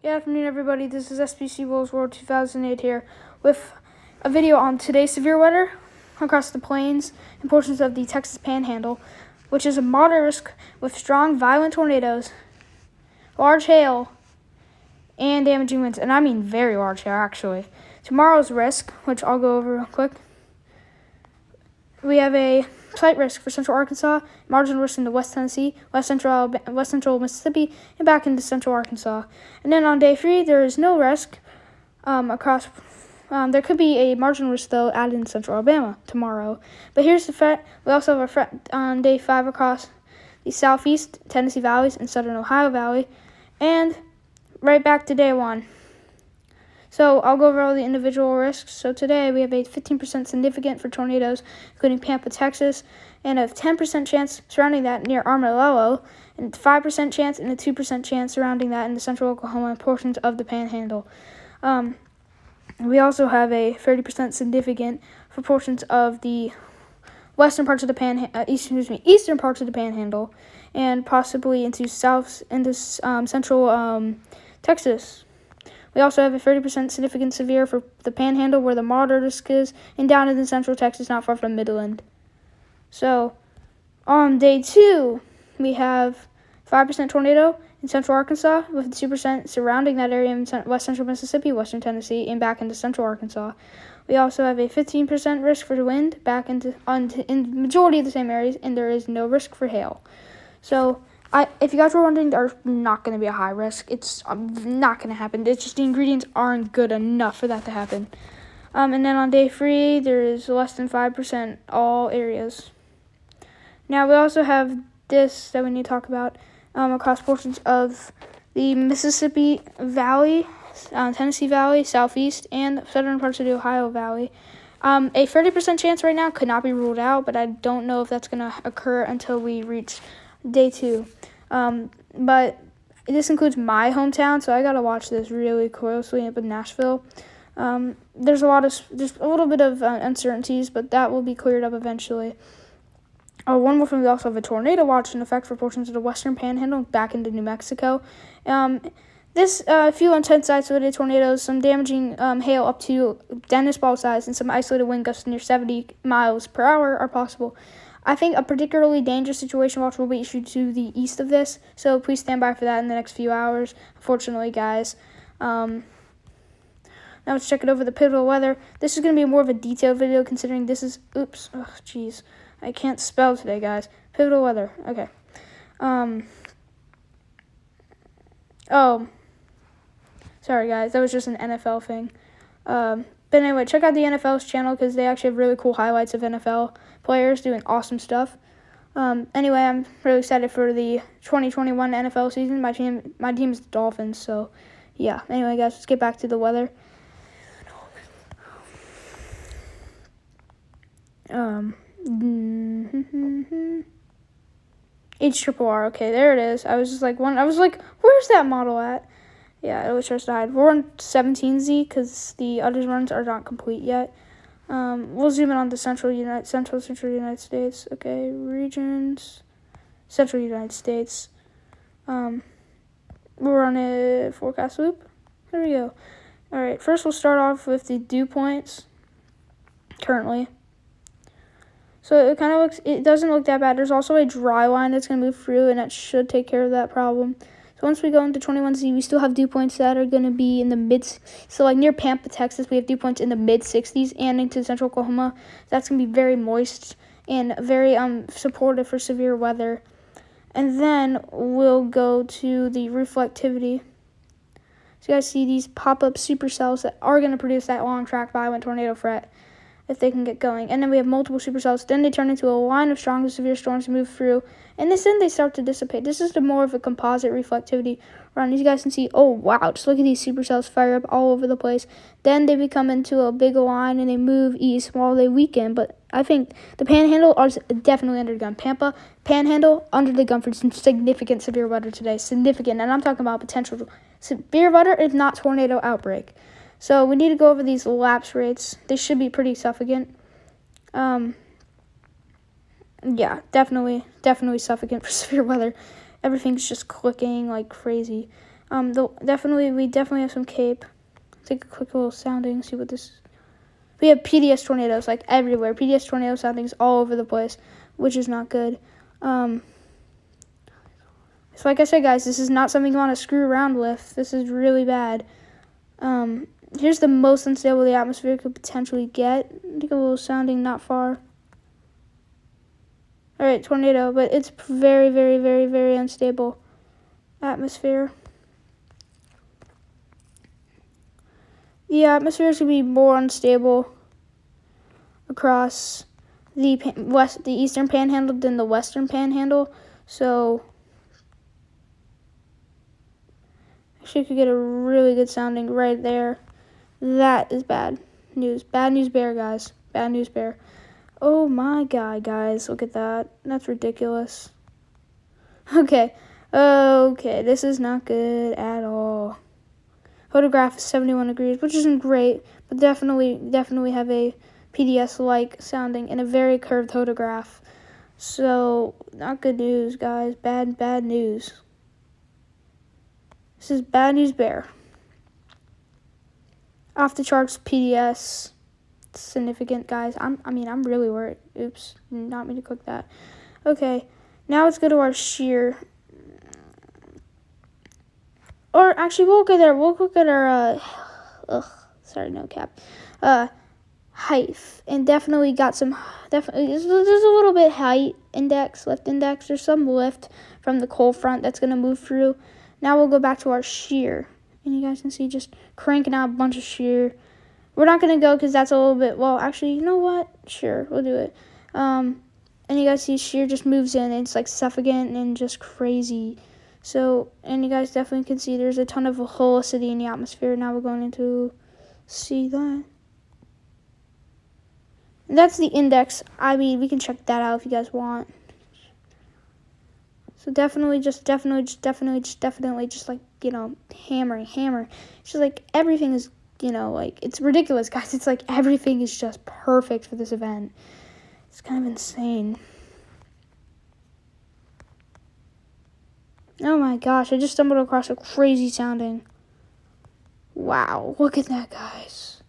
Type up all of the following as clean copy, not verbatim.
Good afternoon, everybody. This is SBC Wolves World 2008 here with a video on today's severe weather across the plains and portions of the Texas Panhandle, which is a moderate risk with strong, violent tornadoes, large hail, and damaging winds. And I mean very large hail, actually. Tomorrow's risk, which I'll go over real quick. We have a slight risk for central Arkansas, marginal risk into West Tennessee, West Central Mississippi, and back into central Arkansas. And then on day 3, there is no risk across. There could be a marginal risk, though, added in central Alabama tomorrow. But here's the threat. We also have a threat on day 5 across the southeast Tennessee valleys and southern Ohio Valley. And right back to day 1. So I'll go over all the individual risks. So today we have a 15% significant for tornadoes, including Pampa, Texas, and a 10% chance surrounding that near Amarillo, and 5% chance and a 2% chance surrounding that in the central Oklahoma and portions of the Panhandle. We also have a 30% significant for portions of the western parts of the eastern parts of the Panhandle, and possibly into central Texas. We also have a 30% significant severe for the Panhandle, where the moderate risk is, and down in central Texas, not far from Midland. So, on day 2, we have 5% tornado in central Arkansas, with 2% surrounding that area in west central Mississippi, western Tennessee, and back into central Arkansas. We also have a 15% risk for wind back in the majority of the same areas, and there is no risk for hail. So, if you guys were wondering, there's not going to be a high risk. It's not going to happen. It's just the ingredients aren't good enough for that to happen. And then on day 3, there is less than 5% all areas. Now, we also have this that we need to talk about across portions of the Mississippi Valley, Tennessee Valley, southeast, and southern parts of the Ohio Valley. A 30% chance right now could not be ruled out, but I don't know if that's going to occur until we reach day 2. But this includes my hometown, so I gotta watch this really closely up in Nashville. There's a little bit of uncertainties, but that will be cleared up eventually. One more thing, we also have a tornado watch in effect for portions of the western Panhandle back into New Mexico. This few intense isolated tornadoes, some damaging hail up to tennis ball size, and some isolated wind gusts near 70 miles per hour are possible. I think a particularly dangerous situation watch will be issued to the east of this, so please stand by for that in the next few hours. Unfortunately, guys. Now let's check it over the pivotal weather. This is going to be more of a detailed video, considering this is, I can't spell today, guys. Pivotal weather, okay. Sorry, guys, that was just an NFL thing. But anyway, check out the NFL's channel, because they actually have really cool highlights of NFL players doing awesome stuff. Anyway, I'm really excited for the 2021 NFL season. My team is the Dolphins, so yeah. Anyway, guys, let's get back to the weather. H-triple-R, okay, there it is. I was like, where's that model at? Yeah, it was just died. We're on 17Z because the other runs are not complete yet. We'll zoom in on the central United States. Okay, regions, central United States. We're on a forecast loop. There we go. All right, first we'll start off with the dew points currently. So it doesn't look that bad. There's also a dry line that's going to move through, and that should take care of that problem. So once we go into 21Z, we still have dew points that are going to be in the so like near Pampa, Texas, we have dew points in the mid-60s, and into central Oklahoma. That's going to be very moist and very supportive for severe weather. And then we'll go to the reflectivity. So you guys see these pop-up supercells that are going to produce that long-track violent tornado threat if they can get going. And then we have multiple supercells. Then they turn into a line of strong to severe storms to move through. And then they start to dissipate. This is more of a composite reflectivity run. You guys can see, oh, wow, just look at these supercells fire up all over the place. Then they become into a big line, and they move east while they weaken. But I think the Panhandle is definitely under the gun. Panhandle, under the gun for some significant severe weather today. Significant. And I'm talking about potential severe weather, if not tornado outbreak. So we need to go over these lapse rates. They should be pretty suffocant. Yeah, definitely suffocant for severe weather. Everything's just clicking like crazy. We definitely have some cape. Take a quick little sounding, see what this is. We have PDS tornadoes like everywhere. PDS tornado soundings all over the place, which is not good. So like I said, guys, this is not something you want to screw around with. This is really bad. Here's the most unstable the atmosphere could potentially get. Take a little sounding not far. All right, tornado, but it's very, very, very, very unstable atmosphere. The atmosphere is going to be more unstable across the eastern panhandle than the western panhandle. So actually could get a really good sounding right there. That is bad news. Bad news bear, guys. Bad news bear. Oh my god, guys. Look at that. That's ridiculous. Okay. Okay, this is not good at all. Photograph is 71 degrees, which isn't great, but definitely have a PDS-like sounding and a very curved photograph. So, not good news, guys. Bad news. This is bad news bear. Off the charts PDS. Significant, guys. I'm really worried. Oops, not mean to click that. Okay, now let's go to our shear. Or actually, we'll look at our sorry, no cap. Height, and definitely got some. Definitely, there's a little bit height index, lift index. There's some lift from the cold front that's gonna move through. Now we'll go back to our shear, and you guys can see just cranking out a bunch of shear. We're not gonna go because that's a little bit. Well, actually, you know what? Sure, we'll do it. And you guys see shear just moves in. And it's like suffocating and just crazy. So, and you guys definitely can see there's a ton of velocity in the atmosphere. Now we're going to see that. And that's the index. I mean, we can check that out if you guys want. So definitely just like, you know, hammer. It's just like everything is, you know, like, it's ridiculous, guys. It's like everything is just perfect for this event. It's kind of insane. Oh my gosh, I just stumbled across a crazy sounding. Wow, look at that, guys.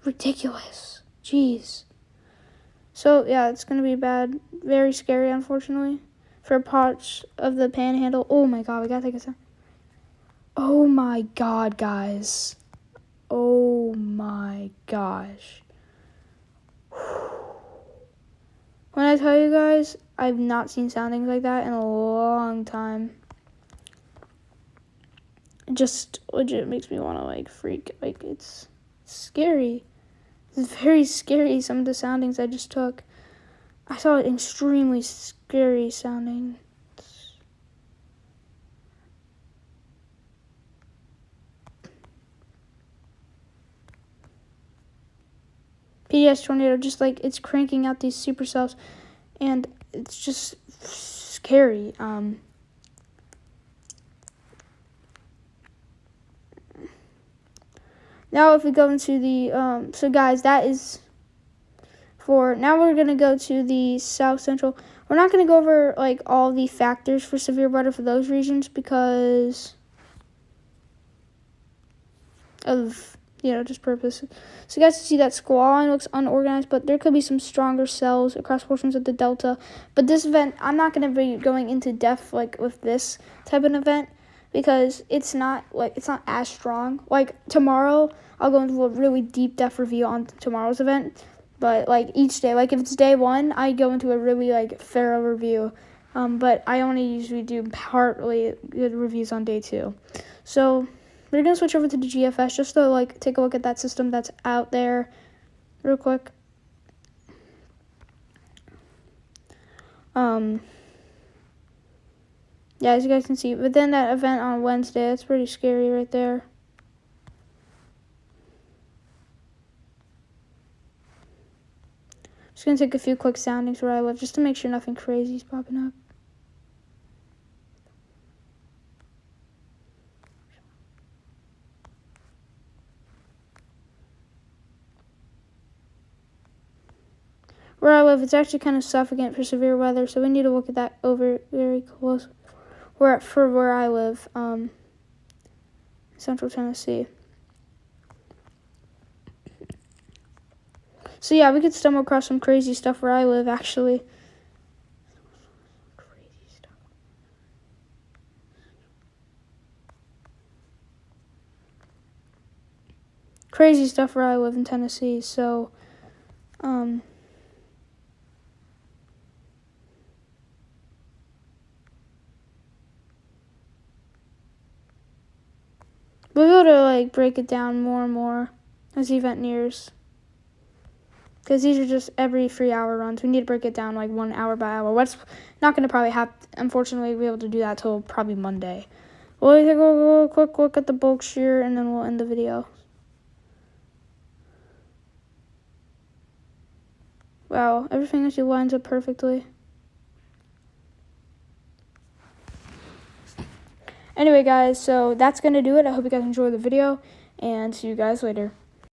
Ridiculous. Jeez. So, yeah, it's going to be bad. Very scary, unfortunately, for parts of the panhandle. Oh my god, we got to take a second. Oh my god, guys. Oh my gosh. When I tell you guys, I've not seen soundings like that in a long time. It just legit makes me want to like freak. Like, it's scary. It's very scary, some of the soundings I just took. I saw it extremely scary sounding. PDS tornado, just like it's cranking out these supercells, and it's just scary. Now if we go into the, so guys, that is for, now we're going to go to the South Central. We're not going to go over, like, all the factors for severe weather for those regions because of, you know, just purpose. So you guys see that squall looks unorganized, but there could be some stronger cells across portions of the delta. But this event, I'm not going to be going into depth, like, with this type of event, because it's not as strong. Like, tomorrow, I'll go into a really deep depth review on tomorrow's event. But, like, each day, like, if it's day one, I go into a really, like, thorough review. But I only usually do partly good reviews on day two. So we're going to switch over to the GFS just to, like, take a look at that system that's out there real quick. Yeah, as you guys can see, but then that event on Wednesday, that's pretty scary right there. Just going to take a few quick soundings where I live just to make sure nothing crazy is popping up. Where I live, it's actually kind of suffocating for severe weather, so we need to look at that over very close. For where I live, Central Tennessee. So yeah, we could stumble across some crazy stuff where I live, actually. Crazy stuff where I live in Tennessee. So, we we'll be able to like break it down more and more as the event nears. Because these are just every 3-hour runs. We need to break it down like 1 hour by hour. What's not going to probably happen, unfortunately, be able to do that till probably Monday. We'll take a quick look at the bulk shear and then we'll end the video. Wow, everything actually lines up perfectly. Anyway, guys, so that's going to do it. I hope you guys enjoyed the video, and see you guys later.